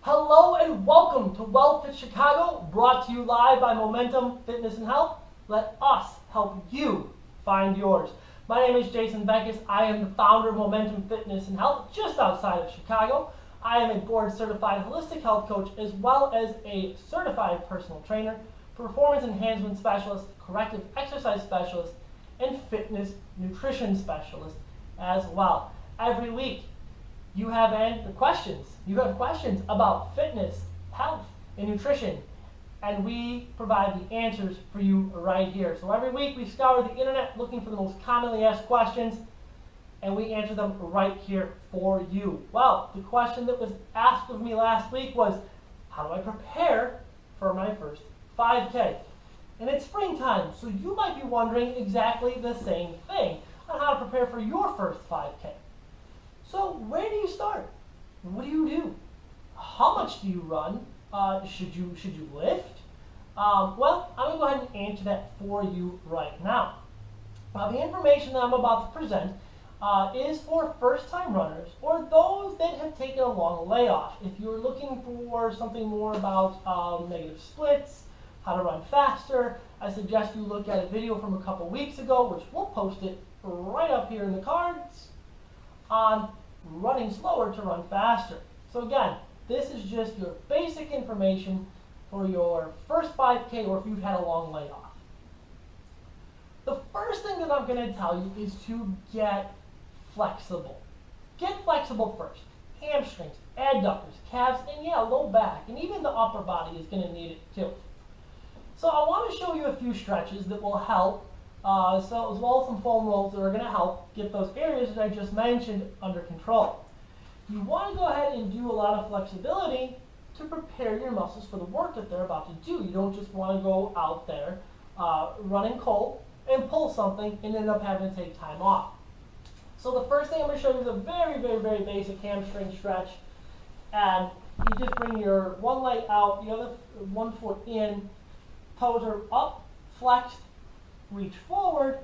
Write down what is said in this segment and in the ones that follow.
Hello and welcome to WellFit Chicago, brought to you live by Momentum Fitness and Health. Let us help you find yours. My name is Jason Venckus. I am the founder of Momentum Fitness and Health just outside of Chicago. I am a board-certified holistic health coach as well as a certified personal trainer, performance enhancement specialist, corrective exercise specialist, and fitness nutrition specialist as well. Every week, you have questions. You have questions about fitness, health, and nutrition, and we provide the answers for you right here. So every week we scour the internet looking for the most commonly asked questions, and we answer them right here for you. Well, the question that was asked of me last week was, how do I prepare for my first 5K? And it's springtime, so you might be wondering exactly the same thing on how to prepare for your first 5K. So where do you start? What do you do? How much do you run? Should you lift? Well, I'm going to go ahead and answer that for you right now. The information that I'm about to present is for first-time runners or those that have taken a long layoff. If you're looking for something more about negative splits, how to run faster, I suggest you look at a video from a couple weeks ago, which we'll post it right up here in the cards, on running slower to run faster. So again, this is just your basic information for your first 5K or if you've had a long layoff. The first thing that I'm going to tell you is to get flexible. Get flexible first. Hamstrings, adductors, calves, and yeah, low back, and even the upper body is going to need it too. So I want to show you a few stretches that will help, so as well as some foam rolls that are going to help get those areas that I just mentioned under control. You want to go ahead and do a lot of flexibility to prepare your muscles for the work that they're about to do. You don't just want to go out there running cold and pull something and end up having to take time off. So the first thing I'm going to show you is a very, very, very basic hamstring stretch. And you just bring your one leg out, the other one foot in, toes are up, flexed, reach forward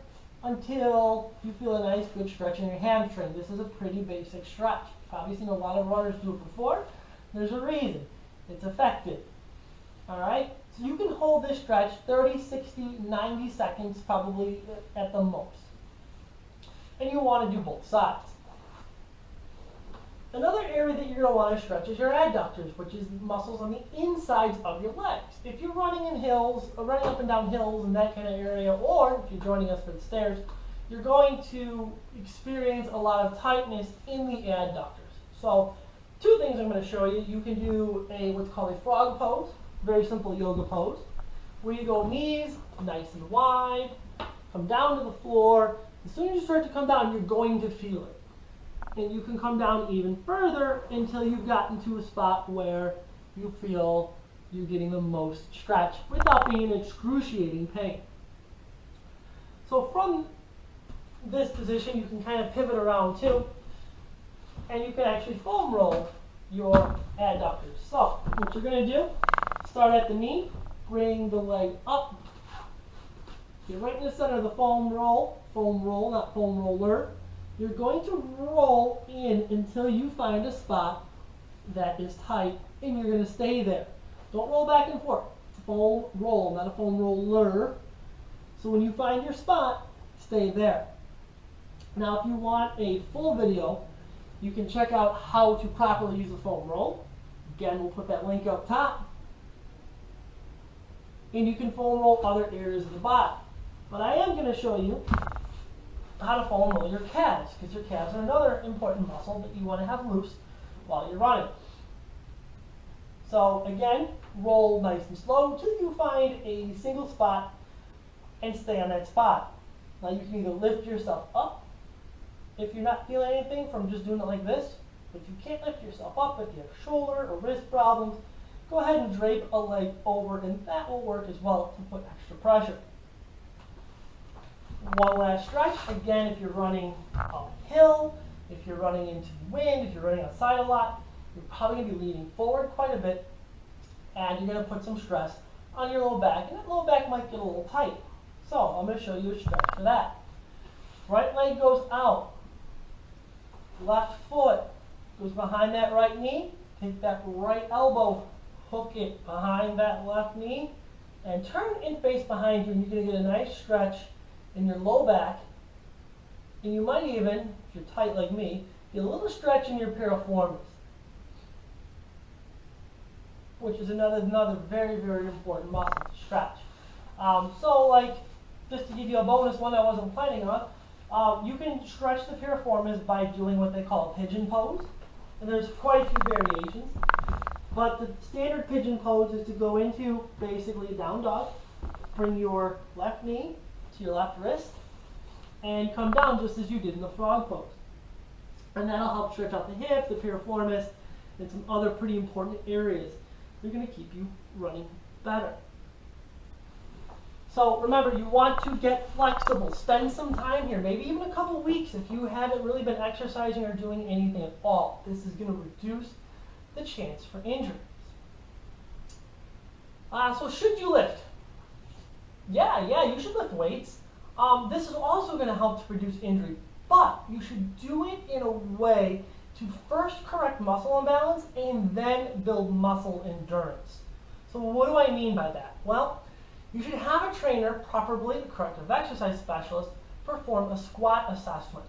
until you feel a nice good stretch in your hamstring. This is a pretty basic stretch. You've probably seen a lot of runners do it before. There's a reason. It's effective. Alright? So you can hold this stretch 30, 60, 90 seconds probably at the most. And you want to do both sides. Another area that you're going to want to stretch is your adductors, which is muscles on the insides of your legs. If you're running in hills, or running up and down hills in that kind of area, or if you're joining us for the stairs, you're going to experience a lot of tightness in the adductors. So, two things I'm going to show you. You can do what's called a frog pose, very simple yoga pose, where you go knees nice and wide, come down to the floor. As soon as you start to come down, you're going to feel it. And you can come down even further until you've gotten to a spot where you feel you're getting the most stretch without being in excruciating pain. So from this position, you can kind of pivot around too, and you can actually foam roll your adductors. So what you're going to do, start at the knee, bring the leg up, get right in the center of the foam roll, not foam roller. You're going to roll in until you find a spot that is tight, and you're going to stay there. Don't roll back and forth. It's a foam roll, not a foam roller. So when you find your spot, stay there. Now, if you want a full video, you can check out how to properly use a foam roll. Again, we'll put that link up top. And you can foam roll other areas of the body. But I am going to show you how to foam roll your calves, because your calves are another important muscle that you want to have loose while you're running. So again, roll nice and slow until you find a single spot and stay on that spot. Now you can either lift yourself up if you're not feeling anything from just doing it like this. But if you can't lift yourself up, if you have shoulder or wrist problems, go ahead and drape a leg over, and that will work as well to put extra pressure. One last stretch. Again, if you're running uphill, if you're running into the wind, if you're running outside a lot, you're probably going to be leaning forward quite a bit, and you're going to put some stress on your low back, and that low back might get a little tight. So I'm going to show you a stretch for that. Right leg goes out. Left foot goes behind that right knee, Take that right elbow, hook it behind that left knee, and turn and face behind you, and you're going to get a nice stretch in your low back. And you might even, if you're tight like me, get a little stretch in your piriformis, which is another very, very important muscle to stretch. So like, just to give you a bonus one I wasn't planning on, you can stretch the piriformis by doing what they call a pigeon pose. And there's quite a few variations. But the standard pigeon pose is to go into basically a down dog, bring your left knee to your left wrist, and come down just as you did in the frog pose. And that'll help stretch out the hips, the piriformis, and some other pretty important areas. They're going to keep you running better. So remember, you want to get flexible. Spend some time here, maybe even a couple weeks if you haven't really been exercising or doing anything at all. This is going to reduce the chance for injuries. So should you lift? Yeah, you should lift weights. This is also going to help to reduce injury, but you should do it in a way to first correct muscle imbalance and then build muscle endurance. So what do I mean by that? Well, you should have a trainer, preferably a corrective exercise specialist, perform a squat assessment.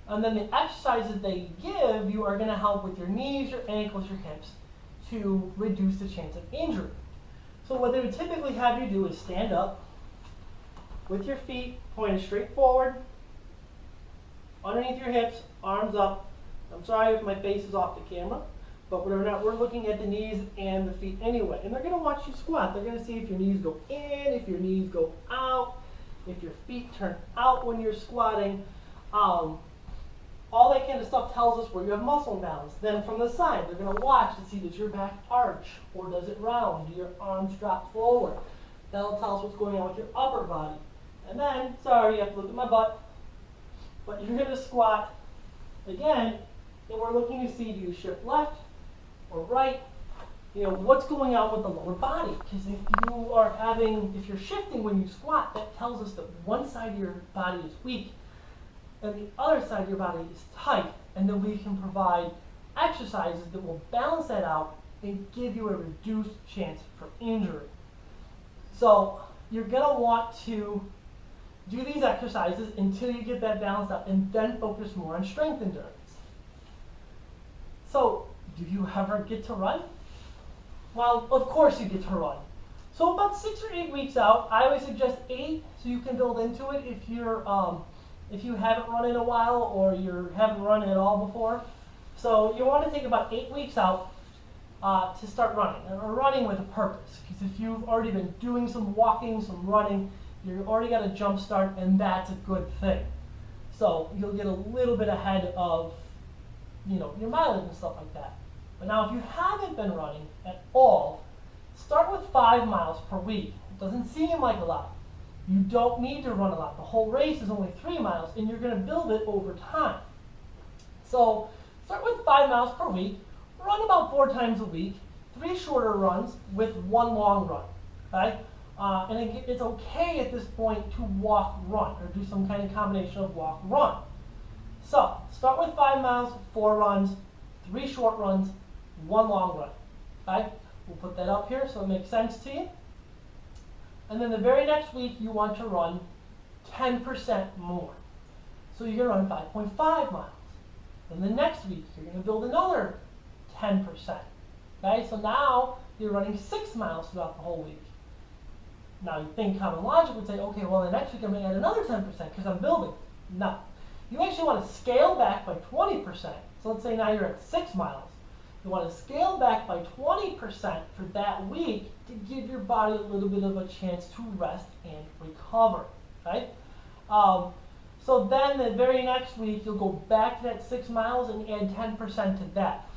And then the exercises they give you are going to help with your knees, your ankles, your hips to reduce the chance of injury. So what they would typically have you do is stand up with your feet pointed straight forward, underneath your hips, arms up. I'm sorry if my face is off the camera, but we're looking at the knees and the feet anyway. And they're going to watch you squat. They're going to see if your knees go in, if your knees go out, if your feet turn out when you're squatting. All that kind of stuff tells us where you have muscle imbalance. Then from the side, they're going to watch to see, does your back arch or does it round? Do your arms drop forward? That'll tell us what's going on with your upper body. And then, sorry, you have to look at my butt, but you're going to squat again, and we're looking to see, do you shift left or right? You know, what's going on with the lower body? Because if you're shifting when you squat, that tells us that one side of your body is weak and the other side of your body is tight, and then we can provide exercises that will balance that out and give you a reduced chance for injury. So you're going to want to do these exercises until you get that balanced out and then focus more on strength endurance. So, do you ever get to run? Well, of course you get to run. So about 6 or 8 weeks out, I always suggest 8 so you can build into it if you haven't run in a while or you haven't run at all before. So you want to take about 8 weeks out to start running, or running with a purpose. Because if you've already been doing some walking, some running, you've already got a jump start, and that's a good thing. So you'll get a little bit ahead of, your mileage and stuff like that. But now if you haven't been running at all, start with 5 miles per week. It doesn't seem like a lot. You don't need to run a lot. The whole race is only 3 miles, and you're going to build it over time. So start with 5 miles per week, run about 4 times a week, 3 shorter runs with 1 long run. Okay? And it's okay at this point to walk, run, or do some kind of combination of walk, run. So start with 5 miles, 4 runs, 3 short runs, 1 long run. Okay? We'll put that up here so it makes sense to you. And then the very next week, you want to run 10% more. So you're going to run 5.5 miles. Then the next week, you're going to build another 10%. Okay, so now you're running 6 miles throughout the whole week. Now you think common logic would say, okay, well the next week I'm going to add another 10% because I'm building. No. You actually want to scale back by 20%. So let's say now you're at 6 miles. You want to scale back by 20% for that week to give your body a little bit of a chance to rest and recover. Okay? So then the very next week, you'll go back to that 6 miles and add 10% to that.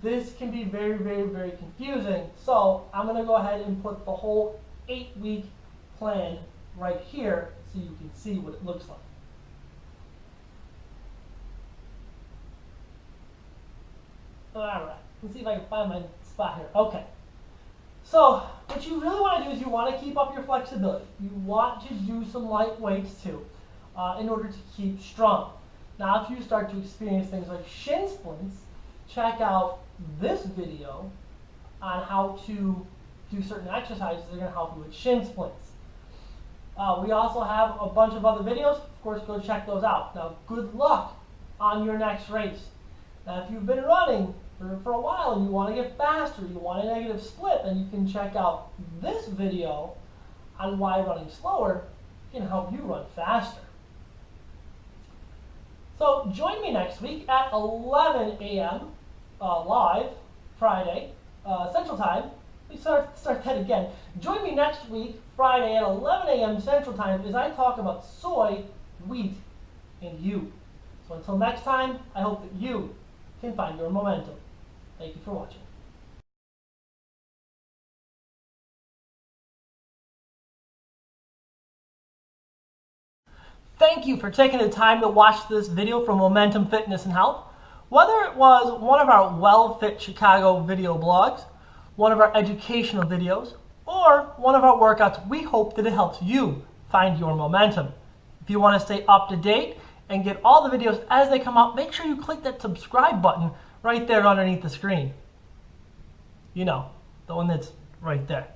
This can be very, very, very confusing. So I'm going to go ahead and put the whole 8-week plan right here so you can see what it looks like. Alright, let's see if I can find my spot here. Okay. So what you really want to do is you want to keep up your flexibility. You want to do some light weights too in order to keep strong. Now if you start to experience things like shin splints, check out this video on how to do certain exercises that are going to help you with shin splints. We also have a bunch of other videos. Of course, go check those out. Now, good luck on your next race. Now, if you've been running for a while and you want to get faster, you want a negative split, then you can check out this video on why running slower can help you run faster. So join me next week at 11 a.m. Live, Friday, Central Time. We start that again. Join me next week, Friday at 11 a.m. Central Time, as I talk about soy, wheat, and you. So until next time, I hope that you can find your momentum. Thank you for watching. Thank you for taking the time to watch this video from Momentum Fitness and Health. Whether it was one of our WellFit Chicago video blogs, one of our educational videos, or one of our workouts, we hope that it helps you find your momentum. If you want to stay up to date and get all the videos as they come out, make sure you click that subscribe button right there underneath the screen. You know, the one that's right there.